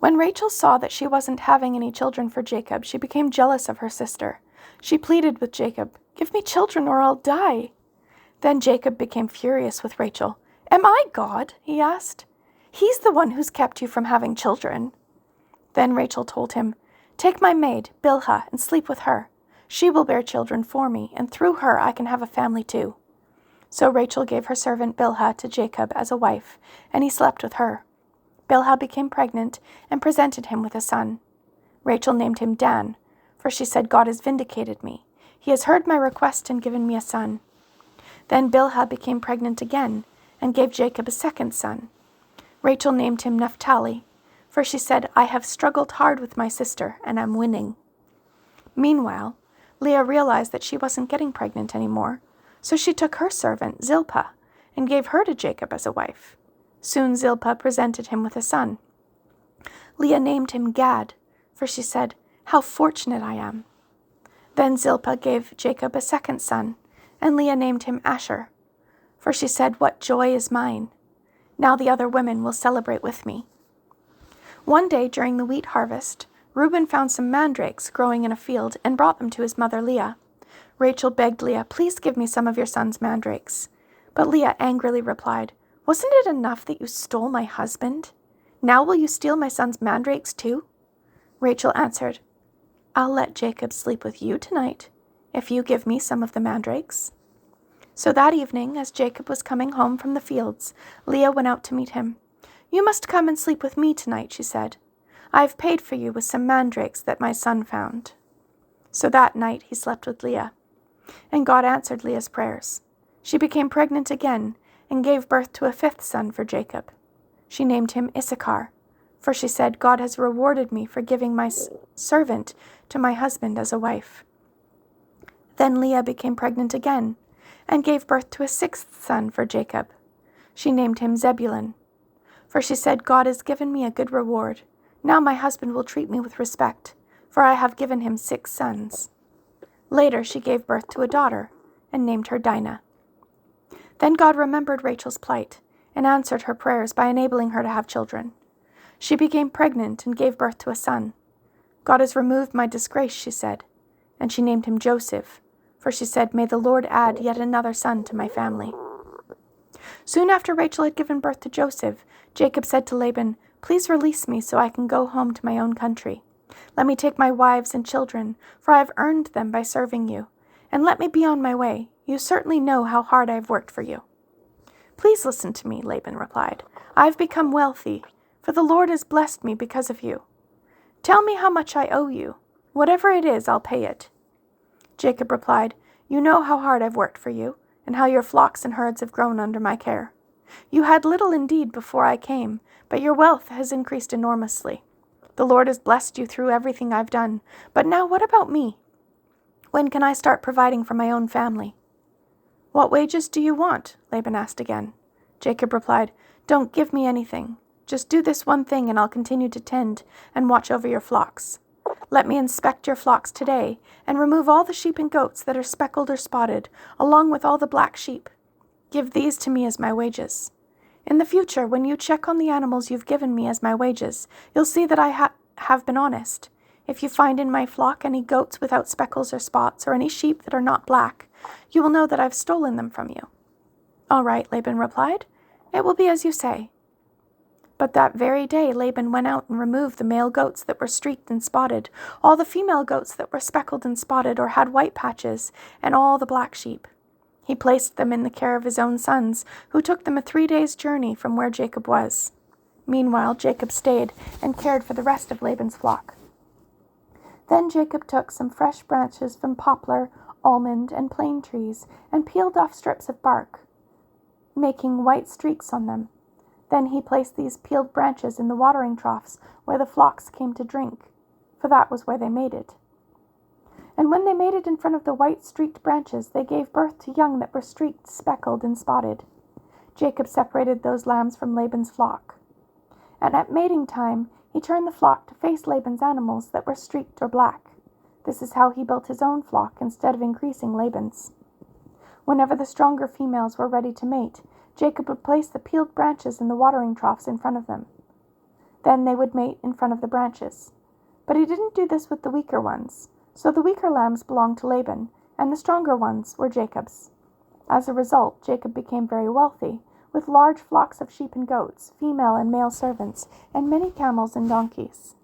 When Rachel saw that she wasn't having any children for Jacob, she became jealous of her sister. She pleaded with Jacob, "Give me children or I'll die." Then Jacob became furious with Rachel. "Am I God?" he asked. "He's the one who's kept you from having children." Then Rachel told him, "Take my maid, Bilhah, and sleep with her. She will bear children for me, and through her I can have a family too." So Rachel gave her servant Bilhah to Jacob as a wife, and he slept with her. Bilhah became pregnant and presented him with a son. Rachel named him Dan, for she said, "God has vindicated me. He has heard my request and given me a son." Then Bilhah became pregnant again and gave Jacob a second son. Rachel named him Naphtali, for she said, "I have struggled hard with my sister and am winning." Meanwhile, Leah realized that she wasn't getting pregnant anymore, so she took her servant Zilpah and gave her to Jacob as a wife. Soon Zilpah presented him with a son. Leah named him Gad, for she said, "How fortunate I am." Then Zilpah gave Jacob a second son, and Leah named him Asher, for she said, "What joy is mine! Now the other women will celebrate with me." One day during the wheat harvest, Reuben found some mandrakes growing in a field and brought them to his mother Leah. Rachel begged Leah, "Please give me some of your son's mandrakes." But Leah angrily replied, "Wasn't it enough that you stole my husband? Now will you steal my son's mandrakes too?" Rachel answered, "I'll let Jacob sleep with you tonight, if you give me some of the mandrakes." So that evening, as Jacob was coming home from the fields, Leah went out to meet him. "You must come and sleep with me tonight," she said. "I have paid for you with some mandrakes that my son found." So that night he slept with Leah. And God answered Leah's prayers. She became pregnant again and gave birth to a fifth son for Jacob. She named him Issachar, for she said, "God has rewarded me for giving my servant to my husband as a wife." Then Leah became pregnant again and gave birth to a sixth son for Jacob. She named him Zebulun, for she said, "God has given me a good reward. Now my husband will treat me with respect, for I have given him 6 sons." Later she gave birth to a daughter and named her Dinah. Then God remembered Rachel's plight and answered her prayers by enabling her to have children. She became pregnant and gave birth to a son. "God has removed my disgrace," she said, and she named him Joseph, for she said, "May the Lord add yet another son to my family." Soon after Rachel had given birth to Joseph, Jacob said to Laban, "Please release me so I can go home to my own country. Let me take my wives and children, for I have earned them by serving you, and let me be on my way. You certainly know how hard I have worked for you." "Please listen to me," Laban replied. "I have become wealthy, for the Lord has blessed me because of you. Tell me how much I owe you. Whatever it is, I'll pay it." Jacob replied, "You know how hard I've worked for you, and how your flocks and herds have grown under my care. You had little indeed before I came, but your wealth has increased enormously. The Lord has blessed you through everything I've done, but now what about me? When can I start providing for my own family?" "What wages do you want?" Laban asked again. Jacob replied, "Don't give me anything. Just do this one thing and I'll continue to tend and watch over your flocks. Let me inspect your flocks today and remove all the sheep and goats that are speckled or spotted, along with all the black sheep. Give these to me as my wages. In the future, when you check on the animals you've given me as my wages, you'll see that I have been honest. If you find in my flock any goats without speckles or spots, or any sheep that are not black, you will know that I've stolen them from you." "All right," Laban replied. "It will be as you say." But that very day Laban went out and removed the male goats that were streaked and spotted, all the female goats that were speckled and spotted or had white patches, and all the black sheep. He placed them in the care of his own sons, who took them a 3 days' journey from where Jacob was. Meanwhile, Jacob stayed and cared for the rest of Laban's flock. Then Jacob took some fresh branches from poplar, almond, and plane trees and peeled off strips of bark, making white streaks on them. Then he placed these peeled branches in the watering troughs where the flocks came to drink, for that was where they mated. And when they mated in front of the white streaked branches, they gave birth to young that were streaked, speckled, and spotted. Jacob separated those lambs from Laban's flock. And at mating time, he turned the flock to face Laban's animals that were streaked or black. This is how he built his own flock instead of increasing Laban's. Whenever the stronger females were ready to mate, Jacob would place the peeled branches in the watering troughs in front of them. Then they would mate in front of the branches. But he didn't do this with the weaker ones. So the weaker lambs belonged to Laban, and the stronger ones were Jacob's. As a result, Jacob became very wealthy, with large flocks of sheep and goats, female and male servants, and many camels and donkeys.